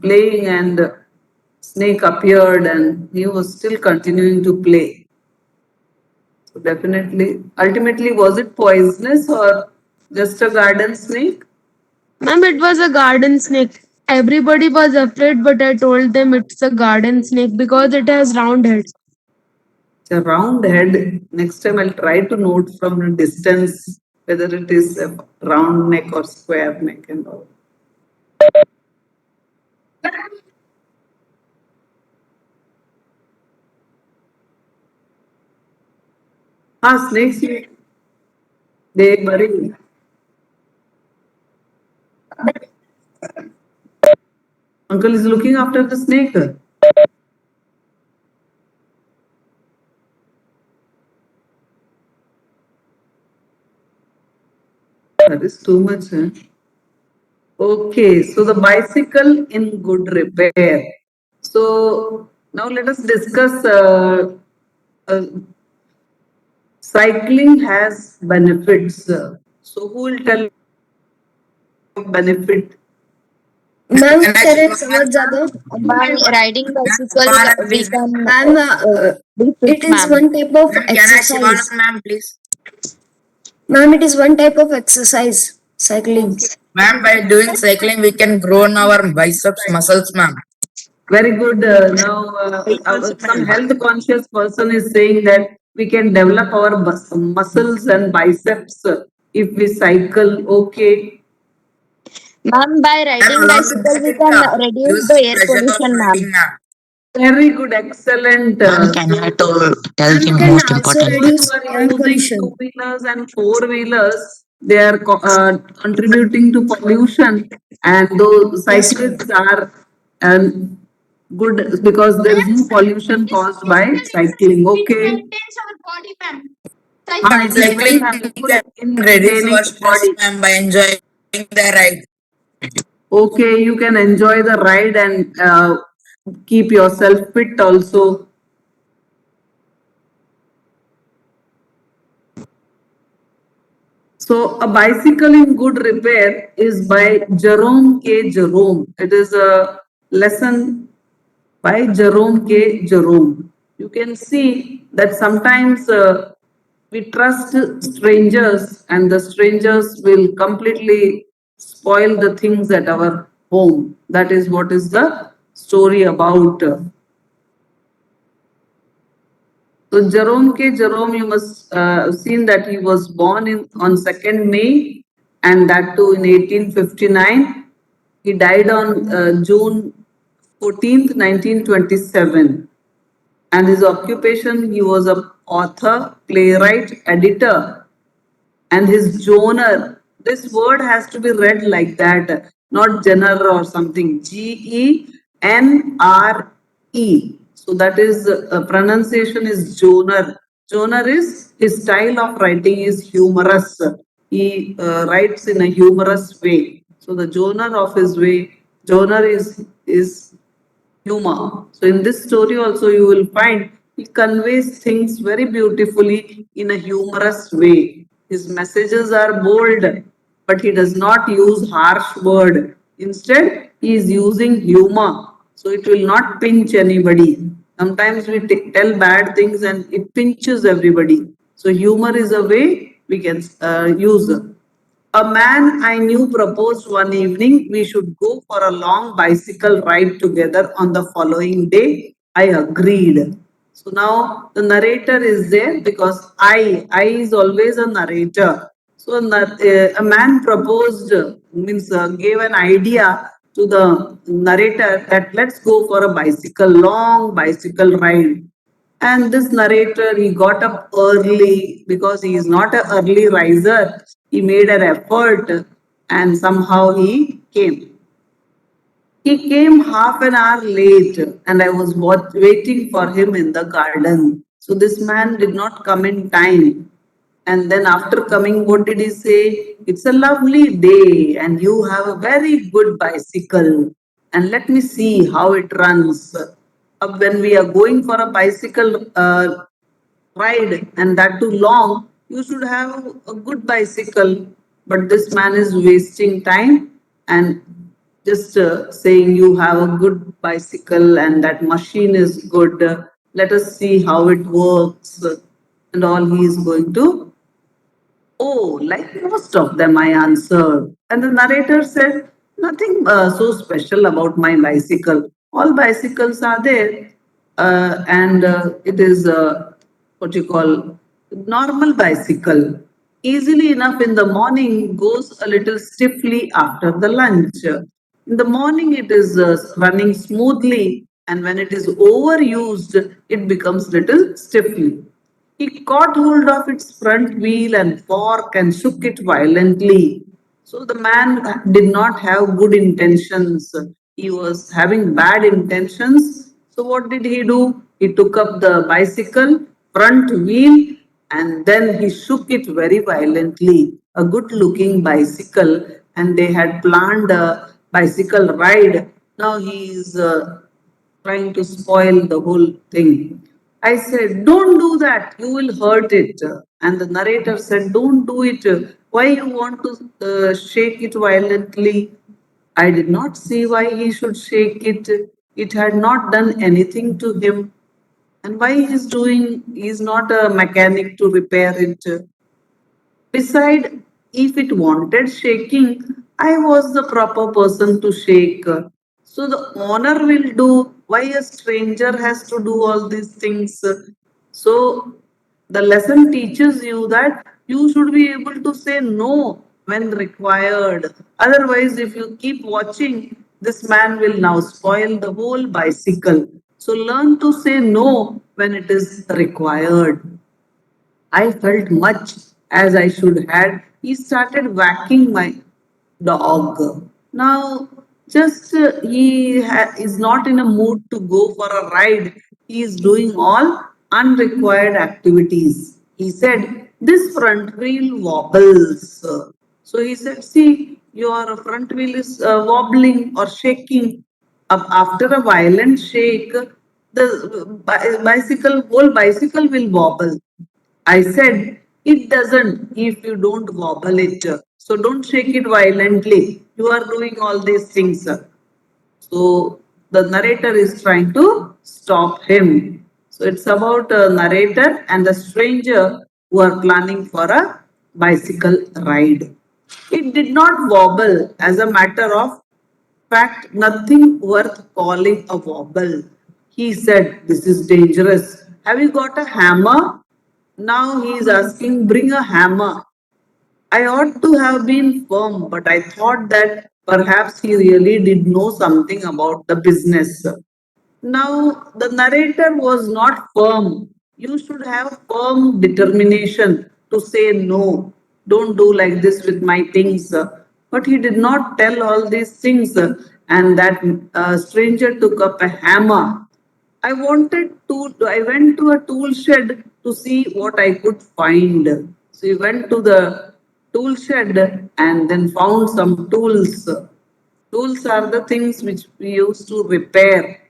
playing and snake appeared and he was still continuing to play. So definitely, ultimately, was it poisonous or just a garden snake? Ma'am, it was a garden snake. Everybody was afraid, but I told them it's a garden snake because it has round head. It's a round head. Next time I'll try to note from a distance whether it is a round neck or square neck and all. Ah, snakes, they bury. Uncle is looking after the snake. That is too much. Huh? Okay, so the bicycle in good repair. So now let us discuss. Uh, Cycling has benefits. So who will tell benefit? Ma'am, can I समझ ज़्यादा? By riding bicycle, we can Ma'am, be it fit, is ma'am. one type of exercise. Ma'am, please. Ma'am, it is one type of exercise, cycling. Ma'am, by doing cycling, we can grow our biceps muscles, ma'am. Very good. Now, some health conscious person is saying that we can develop our muscles and biceps if we cycle. Okay, Ma'am, by And riding along with bicycle, that, we it can reduce use the air pleasure of pollution, riding, ma'am. ma'am. very good, excellent. Ma'am, can I tell Ma'am, the it can most also important? Those who reduce are air using pollution. two-wheelers and four-wheelers, they are contributing to pollution, and those Yes, ma'am. cyclists are good because there is no pollution caused by cycling. Okay, By it is very cycling, we helpful can in reduce maintaining our the stress, body. ma'am, by enjoying the ride. Okay, you can enjoy the ride and keep yourself fit also. So, a bicycle in good repair is by Jerome K. Jerome. It is a lesson by Jerome K. Jerome. You can see that sometimes we trust strangers and the strangers will completely spoil the things at our home. That is what is the story about. So Jerome K. Jerome, you must have seen that he was born on 2nd May and that too in 1859. He died on June 14th, 1927. And his occupation, he was a author, playwright, editor, and his genre. This word has to be read like that, not genre or something. Genre. So that is pronunciation is genre. Genre is his style of writing is humorous. He writes in a humorous way. So the genre is humor. So in this story also you will find he conveys things very beautifully in a humorous way. His messages are bold, but he does not use harsh word. Instead, he is using humor. So it will not pinch anybody. Sometimes we tell bad things and it pinches everybody. So humor is a way we can use. A man I knew proposed one evening we should go for a long bicycle ride together on the following day. I agreed. So now the narrator is there because I is always a narrator. So a man proposed, means gave an idea to the narrator that let's go for a long bicycle ride. And this narrator, he got up early because he is not an early riser. He made an effort and somehow he came. He came half an hour late and I was waiting for him in the garden. So this man did not come in time. And then after coming, what did he say? It's a lovely day and you have a very good bicycle. And let me see how it runs. When we are going for a bicycle ride and that too long, you should have a good bicycle. But this man is wasting time and just saying you have a good bicycle and that machine is good. Let us see how it works. And all he is going to, oh, like most of them, I answered. And the narrator said, nothing so special about my bicycle. All bicycles are there. And it is what you call normal bicycle. Easily enough in the morning, goes a little stiffly after the lunch. In the morning, it is running smoothly, and when it is overused, it becomes little stiffly. He caught hold of its front wheel and fork and shook it violently. So the man did not have good intentions. He was having bad intentions. So what did he do? He took up the bicycle, front wheel, and then he shook it very violently. A good looking bicycle, and they had planned a bicycle ride. Now he is trying to spoil the whole thing. I said, don't do that, you will hurt it. And the narrator said, don't do it. Why you want to shake it violently? I did not see why he should shake it. It had not done anything to him. And why he's not a mechanic to repair it. Beside, if it wanted shaking, I was the proper person to shake. So the owner will do. Why a stranger has to do all these things? So the lesson teaches you that you should be able to say no when required. Otherwise, if you keep watching, this man will now spoil the whole bicycle. So learn to say no when it is required. I felt much as I should had. He started whacking my dog. Now, just is not in a mood to go for a ride. He is doing all unrequired activities. He said, this front wheel wobbles. So he said, see, your front wheel is wobbling or shaking. After a violent shake, the whole bicycle will wobble. I said, it doesn't if you don't wobble it. So don't shake it violently. You are doing all these things. So the narrator is trying to stop him. So it's about a narrator and a stranger who are planning for a bicycle ride. It did not wobble. As a matter of fact, nothing worth calling a wobble. He said, this is dangerous. Have you got a hammer? Now he is asking, bring a hammer. I ought to have been firm, but I thought that perhaps he really did know something about the business. Now, the narrator was not firm. You should have firm determination to say no. Don't do like this with my things. But he did not tell all these things. And that stranger took up a hammer. I went to a tool shed to see what I could find. So he went to the tool shed and then found some tools. Tools are the things which we use to repair.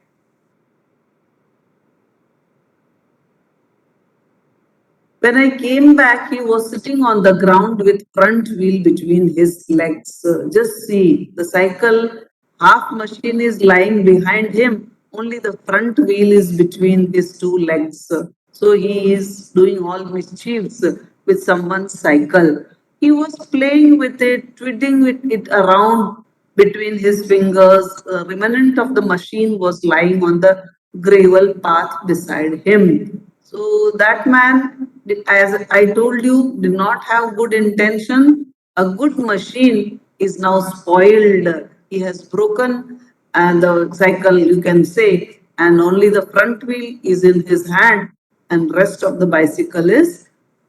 When I came back, he was sitting on the ground with front wheel between his legs. Just see, the cycle half machine is lying behind him. Only the front wheel is between his two legs. So he is doing all mischiefs with someone's cycle. He was playing with it, twiddling with it around between his fingers. A remnant of the machine was lying on the gravel path beside him. So that man, as I told you, did not have good intention. A good machine is now spoiled. He has broken and the cycle, you can say, and only the front wheel is in his hand and rest of the bicycle is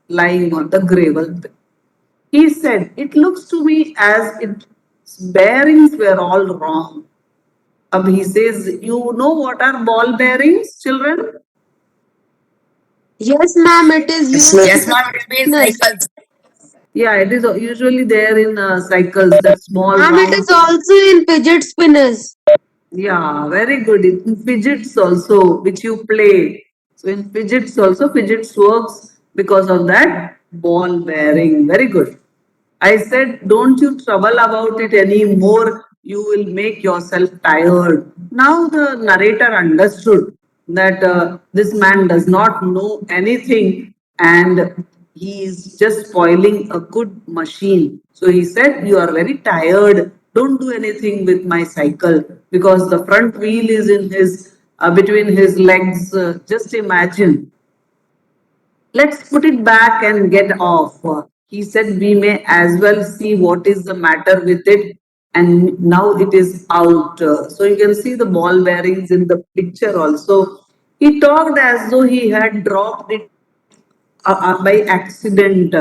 lying on the gravel. He said, it looks to me as its bearings were all wrong. He says, you know what are ball bearings, children? Yes, ma'am, it is used Yes, ma'am, it will be in cycles. Yeah, it is usually there in cycles, that small Ma'am, it round. is also in fidget spinners. Yeah, very good. In fidgets also, which you play. So in fidgets also, fidgets works because of that ball bearing. Very good. I said, don't you trouble about it anymore. you will make yourself tired. Now the narrator understood that this man does not know anything and he is just spoiling a good machine. So he said, you are very tired. Don't do anything with my cycle because the front wheel is in his between his legs. Just imagine. Let's put it back and get off. He said, we may as well see what is the matter with it. And now it is out. So you can see the ball bearings in the picture also. He talked as though he had dropped it by accident.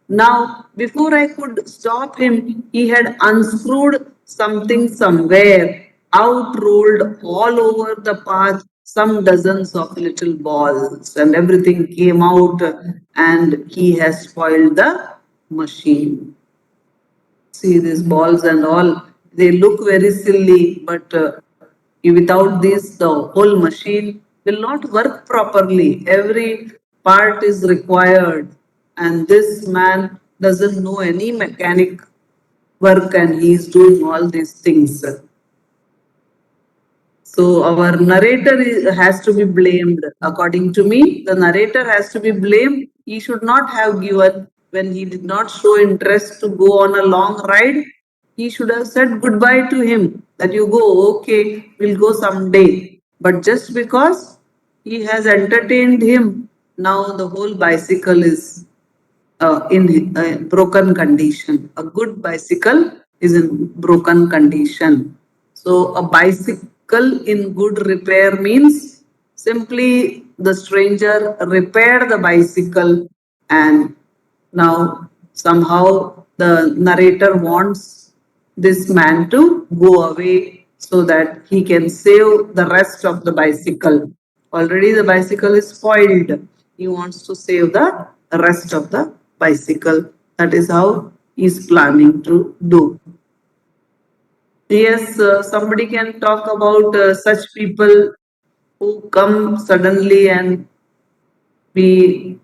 Now, before I could stop him, he had unscrewed something somewhere. Out rolled all over the path some dozens of little balls, and everything came out, and he has spoiled the machine. See these balls and all, they look very silly, but without this, the whole machine will not work properly. Every part is required, and this man doesn't know any mechanic work, and he is doing all these things. So our narrator has to be blamed. According to me, the narrator has to be blamed. He should not have given when he did not show interest to go on a long ride. He should have said goodbye to him that you go, okay, we'll go someday. But just because he has entertained him, now the whole bicycle is in broken condition. A good bicycle is in broken condition. So a bicycle in good repair means simply the stranger repaired the bicycle and now somehow the narrator wants this man to go away so that he can save the rest of the bicycle. Already the bicycle is spoiled. He wants to save the rest of the bicycle. That is how he is planning to do. Yes, somebody can talk about such people who come suddenly and we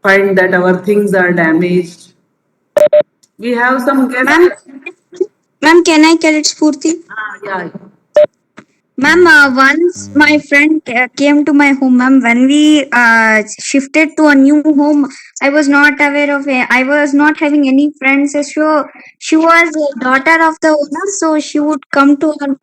find that our things are damaged. We have some guests. Ma'am, can I get it, Spurti? Yeah. Ma'am, once my friend came to my home, ma'am. When we shifted to a new home, I was not aware of it. I was not having any friends. So she was a daughter of the owner, so she would come to our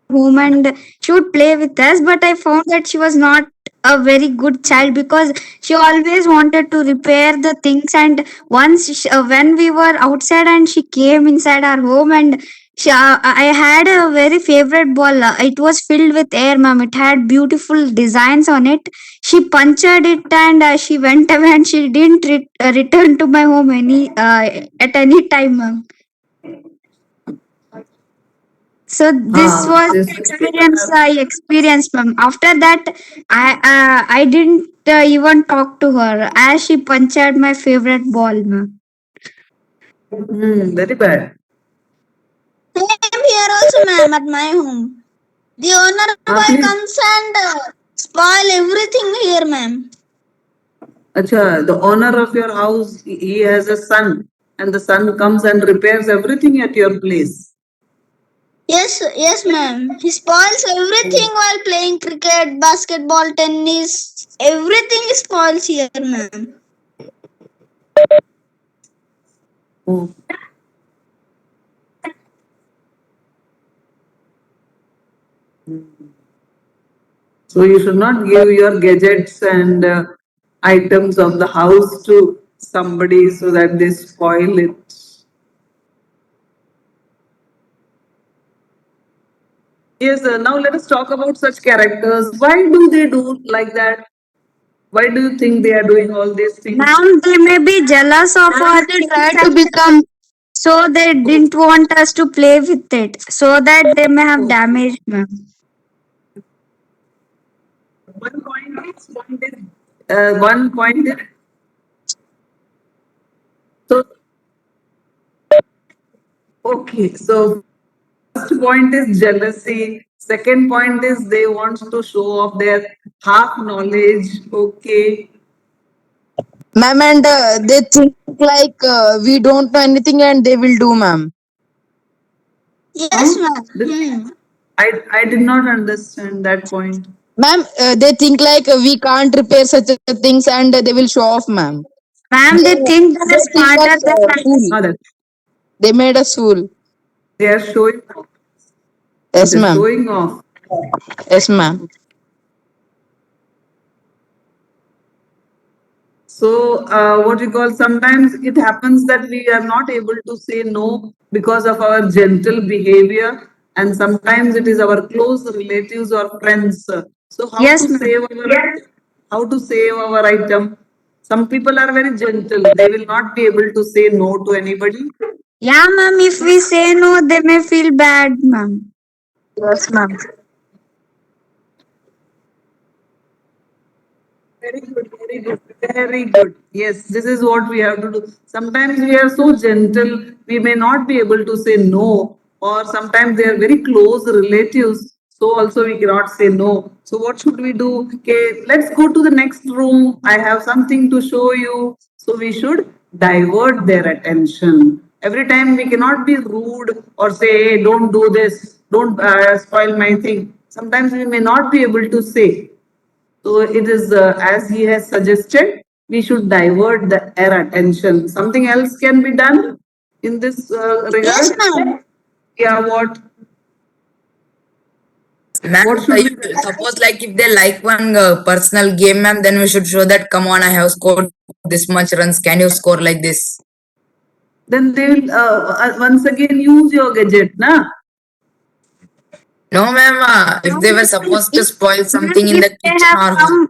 home and she would play with us. But I found that she was not a very good child because she always wanted to repair the things. And once when we were outside and she came inside our home and I had a very favorite ball. It was filled with air, ma'am. It had beautiful designs on it. She punctured it and she went away and she didn't return to my home at any time, ma'am. So this was the experience I experienced, ma'am. After that, I didn't even talk to her as she punctured my favorite ball, ma'am. Very bad. Same here also, ma'am, at my home. The owner boy Please. comes and spoil everything here, ma'am. Acha, the owner of your house, he has a son, and the son comes and repairs everything at your place. Yes, ma'am. He spoils everything while playing cricket, basketball, tennis. Everything spoils here, ma'am. Oh. So you should not give your gadgets and items of the house to somebody so that they spoil it. Yes, now let us talk about such characters. Why do they do like that? Why do you think they are doing all these things? Ma'am, they may be jealous of us. They try to become. So they didn't want us to play with it. So that they may have damaged, ma'am. One point is so okay. So first point is jealousy. Second point is they want to show off their half knowledge. Okay. Ma'am, and they think like we don't know anything and they will do, ma'am. Yes, Huh? ma'am. This- I did not understand that point. Ma'am, they think like we can't repair such a things and they will show off, ma'am. Ma'am, they think they're They think smarter us than us. fool. Ah, that They made us fool. they are showing off. Yes, They're ma'am. showing off. Yes, ma'am. So, what we call, sometimes it happens that we are not able to say no because of our gentle behavior, and sometimes it is our close relatives or friends. So, Yes, ma'am. how to save our item? Some people are very gentle; they will not be able to say no to anybody. Yeah, ma'am. If we say no, they may feel bad, ma'am. Yes, ma'am. Very good, very good, very good. Yes, this is what we have to do. Sometimes we are so gentle, we may not be able to say no, or sometimes they are very close relatives, so also we cannot say no. So what should we do? Okay, let's go to the next room. I have something to show you. So we should divert their attention. Every time we cannot be rude or say, hey, don't do this, don't spoil my thing. Sometimes we may not be able to say. So it is as he has suggested, we should divert their attention. Something else can be done in this Yes, regard. ma'am. Yeah, what? Ma'am, What should we if, suppose like if they like one personal game, ma'am, then we should show that, come on, I have scored this much runs. Can you score like this? Then they will once again use your gadget, na? No, ma'am. If they were supposed to spoil something in If the they kitchen have or come,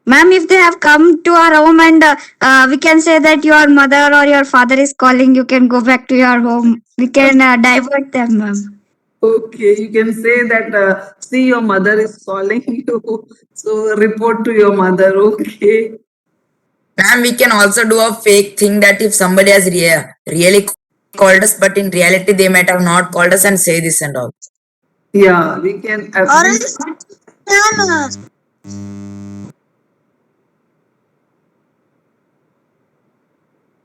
ma'am, if they have come to our home and we can say that your mother or your father is calling, you can go back to your home. We can divert them, ma'am. Okay, you can say that, see, your mother is calling you. So report to your mother. Okay. ma'am, we can also do a fake thing that if somebody has really called us, but in reality they might have not called us and say this and all. Yeah, we can. Or else, ma'am,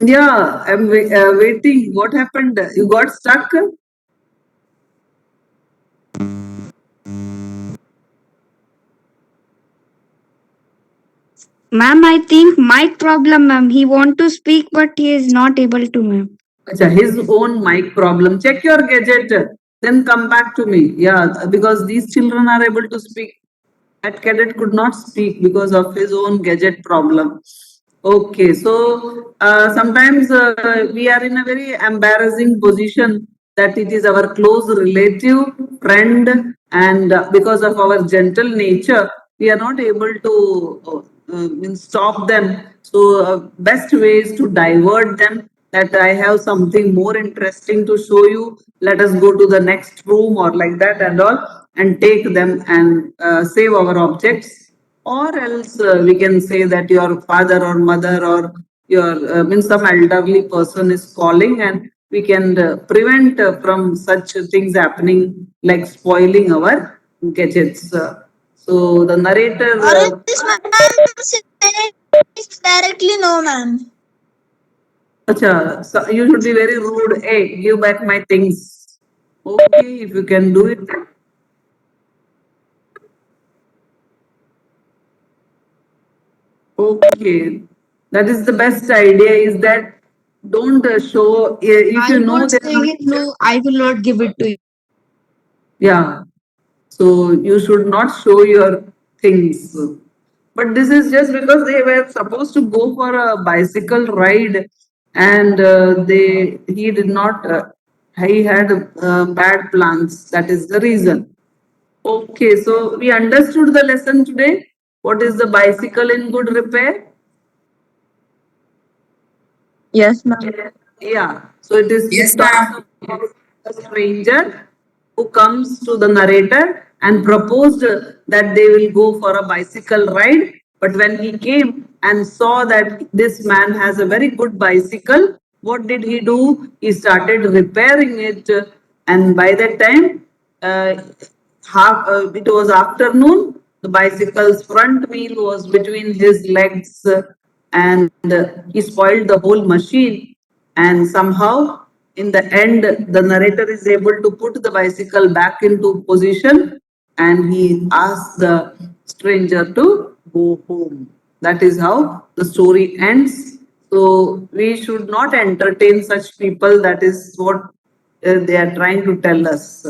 Yeah, I'm waiting. What happened? You got stuck? Ma'am, I think mic problem, ma'am. He want to speak, but he is not able to, ma'am. Acha, his own mic problem. Check your gadget, then come back to me. Yeah, because these children are able to speak. That cadet could not speak because of his own gadget problem. Okay, so sometimes we are in a very embarrassing position that it is our close relative, friend, and because of our gentle nature, we are not able to stop them. So, best way is to divert them. That I have something more interesting to show you. Let us go to the next room or like that and all, and take them and save our objects. Or else we can say that your father or mother or your means some elderly person is calling, and we can prevent from such things happening like spoiling our gadgets. So the narrator. or else, ma'am, say directly no, ma'am. Acha, so you should be very rude. Hey, give back my things. Okay, if you can do it. Okay, that is the best idea. Is that don't show if you I'm know not there saying it, no, I will not give it to you. yeah. So you should not show your things. But this is just because they were supposed to go for a bicycle ride, and they he did not. He had bad plans. That is the reason. Okay, so we understood the lesson today. What is the bicycle in good repair? Yes, ma'am. Yeah, so it Yes, talks ma'am. about a stranger who comes to the narrator and proposed that they will go for a bicycle ride. But when he came and saw that this man has a very good bicycle, what did he do? He started repairing it, and by that time, uh, it was afternoon. The bicycle's front wheel was between his legs, and he spoiled the whole machine. And somehow, in the end, the narrator is able to put the bicycle back into position, and he asks the stranger to go home. That is how the story ends. So we should not entertain such people. That is what they are trying to tell us.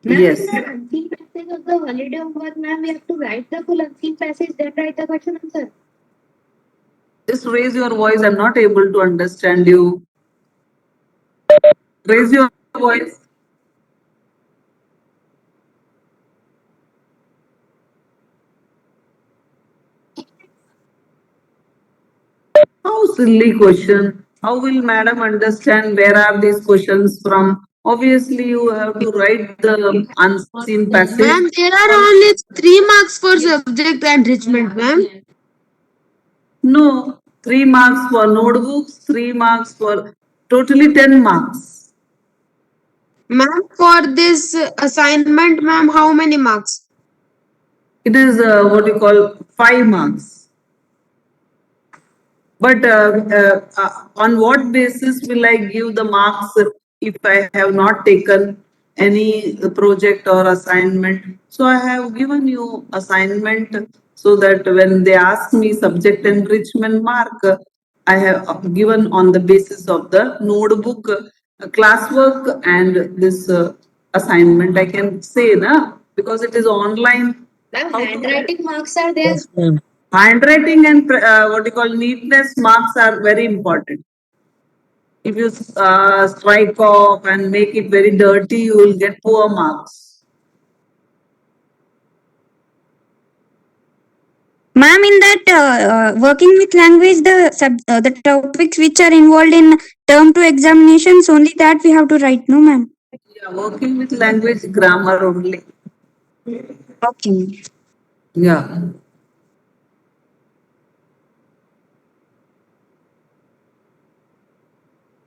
Yes. Unseen passage of the holiday homework, ma'am, we have to write the full unseen passage, then write the question answer. Just raise your voice. I'm not able to understand you. Raise your voice. How silly question. How will madam understand where are these questions from? Obviously, you have to write the unseen passage. Ma'am, there are only 3 marks for subject enrichment, ma'am. No, 3 marks for notebooks, 3 marks for totally 10 marks. Ma'am, for this assignment, ma'am, how many marks? It is what you call 5 marks. But on what basis will I give the marks if I have not taken any project or assignment? So I have given you assignment so that when they ask me subject enrichment mark, I have given on the basis of the notebook, classwork and this assignment. I can say, na, because it is online. Ma'am, How to- handwriting marks are there. Yes, ma'am. Handwriting and what you call neatness marks are very important. If you strike off and make it very dirty, you will get poor marks. Ma'am, in that working with language, the topics which are involved in term to examinations, only that we have to write, no, ma'am. Yeah, working with language grammar only. Okay. Yeah.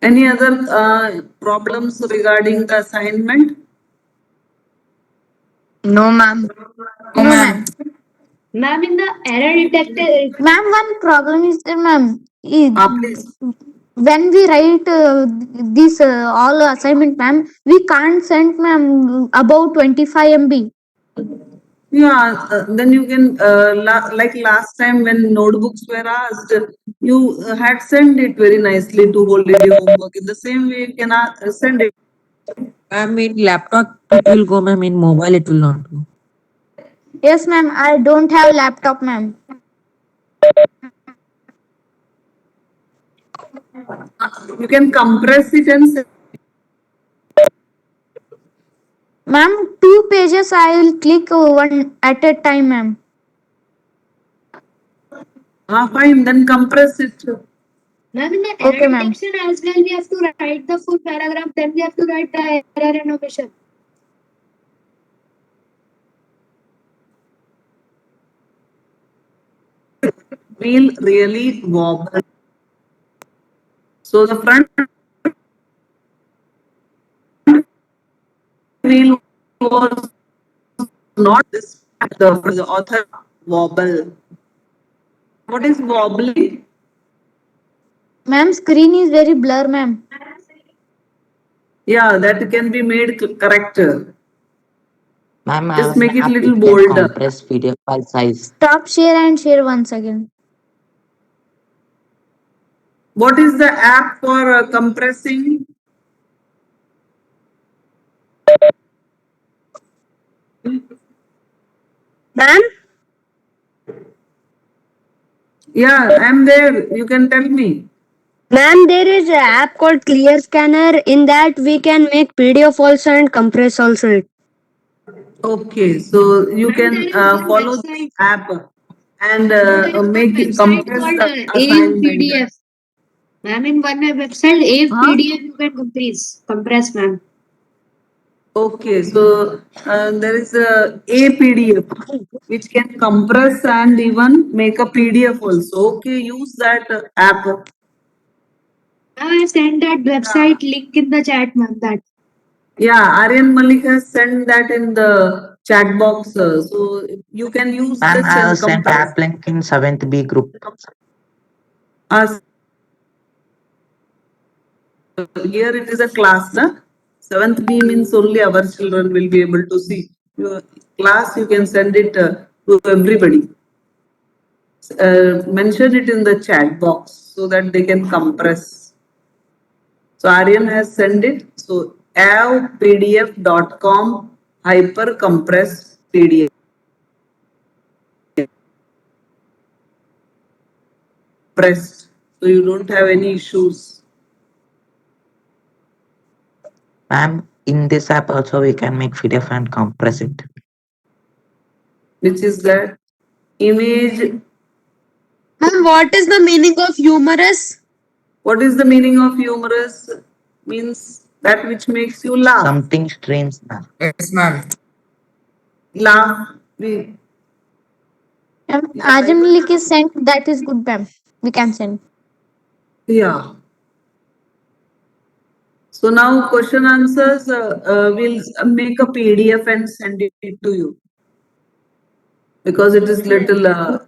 Any other problems regarding the assignment? No, ma'am. No, ma'am. Ma'am, in the error detector, Ma'am, one problem is there, ma'am. Please. When we write this all assignment, ma'am, we can't send, ma'am, about 25 MB. Yeah, then you can, like last time when notebooks were asked, you had sent it very nicely to holiday homework. In the same way, you can send it. Ma'am, in laptop it will go, ma'am. In mobile it will not go. Yes, ma'am. I don't have laptop, ma'am. You can compress it and send. Ma'am, 2 pages I will click one at a time, ma'am. Fine, then compress it. ma'am, in the Okay, error ma'am. detection as well, we have to write the full paragraph, then we have to write the error and omission. Wheel really wobble. So the front wheel was not this, the author wobble. What is wobbly? Ma'am, screen is very blur, ma'am. Yeah, that can be made correct. Ma'am, I Just have an make it app, little can bolder. compress PDF file size. Stop share and share once again. What is the app for compressing? Ma'am, Yeah, I'm there. You can tell me. ma'am, there is an app called Clear Scanner. In that we can make PDF also and compress also it. Okay, so you Ma'am, can there is one follow this website. app and There is one make it website compress called the AIM assignment. PDF. Ma'am, in one website, AIM Huh? PDF you can compress, ma'am. Okay, so there is a PDF which can compress and even make a PDF also. Okay, use that app. Ma'am, I sent that website link in the chat, ma'am. That. Yeah, Aryan Malik has sent that in the chat box. So you can use Ma'am, this I and have sent compress. app link in 7th B group. Here it is a class, na? 7th B means only our children will be able to see. Your class, you can send it to everybody. Mention it in the chat box so that they can compress. So Aryan has sent it. So avpdf.com hyper compress PDF. Pressed. So you don't have any issues. Ma'am, in this app also we can make PDF and compress it. Which is that image. Ma'am, what is the meaning of humorous? What is the meaning of humorous? Means that which makes you laugh. Something strange, ma'am. Yes, ma'am. Laugh. Ajam link is sent. That is good, ma'am. We can send. Yeah. So now question answers, we'll make a PDF and send it to you. Because it is little,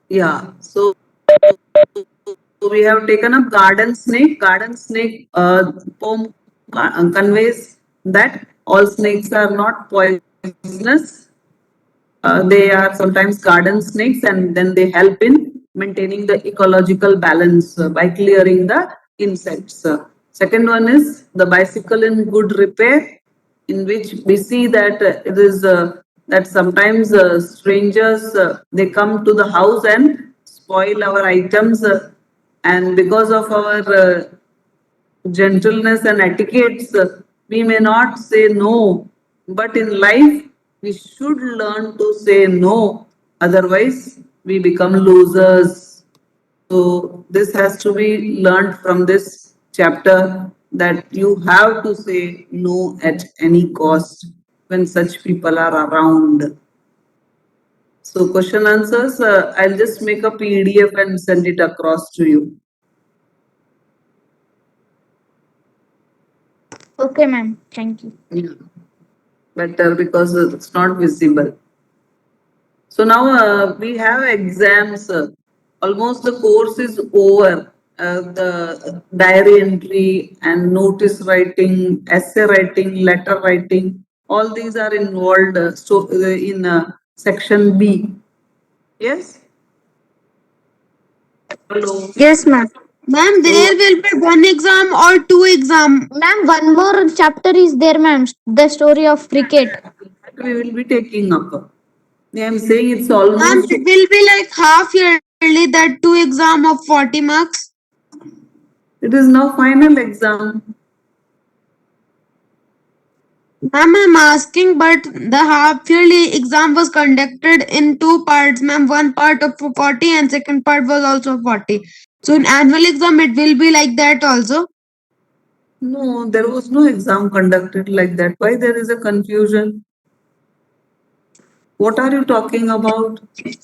yeah. So we have taken up garden snake. Garden snake poem conveys that all snakes are not poisonous. They are sometimes garden snakes and then they help in maintaining the ecological balance by clearing the insects. Second one is the bicycle in good repair, in which we see that it is that sometimes strangers they come to the house and spoil our items and because of our gentleness and etiquettes, we may not say no, but in life, we should learn to say no. Otherwise, we become losers. So, this has to be learned from this chapter that you have to say no at any cost when such people are around. So, question answers, I'll just make a PDF and send it across to you. Okay, ma'am. Thank you. Yeah. Better because it's not visible. So now we have exams. Almost the course is over. The diary entry and notice writing, essay writing, letter writing, all these are involved in section B. Yes? Hello. Yes, ma'am. Ma'am, there will be one exam or two exam. Ma'am, one more chapter is there, ma'am. The story of cricket. We will be taking up. I am saying it's Ma'am, almost. it will be like half yearly, that two exam of 40 marks. It is now final exam. Ma'am, I'm asking, but the half yearly exam was conducted in two parts, ma'am. One part of 40 and second part was also 40. So in annual exam, it will be like that also. No, there was no exam conducted like that. Why there is a confusion? What are you talking about?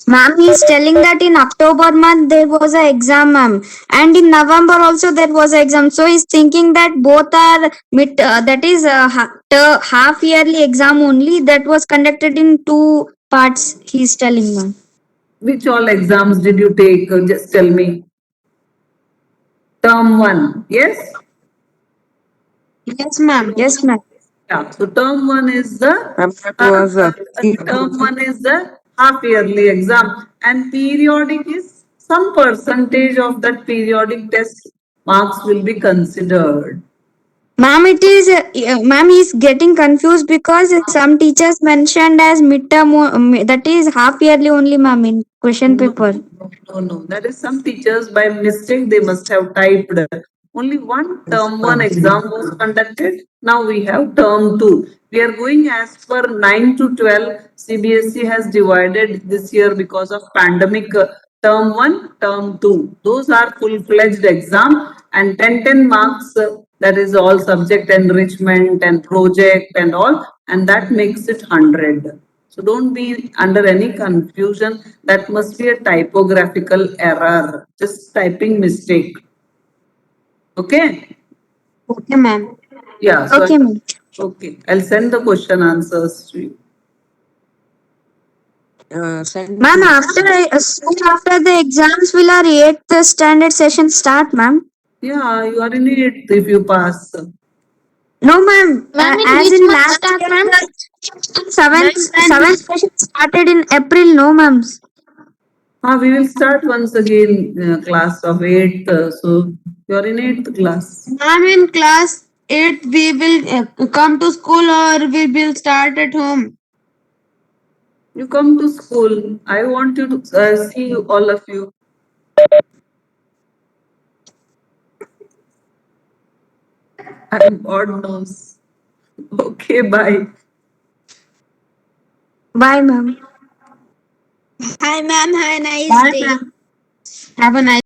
Ma'am, he's telling that in October month there was an exam, ma'am, and in November also there was an exam. So he's thinking that both are that is half yearly exam only that was conducted in two parts. He's telling, ma'am. Which all exams did you take? Just tell me. Term 1, yes? Yes, ma'am. Yes, ma'am. Yeah, so term 1 is the Ma'am, that was term 1 is the half yearly exam and periodic is some percentage of that periodic test marks will be considered. Ma'am, it is ma'am is getting confused because some teachers mentioned as midterm that is half yearly only, ma'am, in question paper. No. That is some teachers by mistake they must have typed. Only one term 1 exam was conducted. Now we have term 2. We are going as per 9 to 12. CBSE has divided this year because of pandemic. Term 1, term 2. Those are full-fledged exam and 10 marks. That is all subject enrichment and project and all. And that makes it 100. So don't be under any confusion. That must be a typographical error. Just typing mistake. Okay? Okay, ma'am. Yeah. So Okay, ma'am. okay. I'll send the question answers to you. send Ma'am, me. soon after the exams, will our 8th standard session start, ma'am? Yeah, you are in it if you pass. No, ma'am. Ma'am, in As which in month last start, year, ma'am? the seventh session started in April. No, ma'am. We will start once again class of 8th. So you are in 8th class. Ma'am, in class 8, we will come to school or we will start at home. You come to school. I want you to see you, all of you. I'm odd nose. Okay, bye. Bye, ma'am. Hi, ma'am. Have a nice Bye, day. ma'am. Have a nice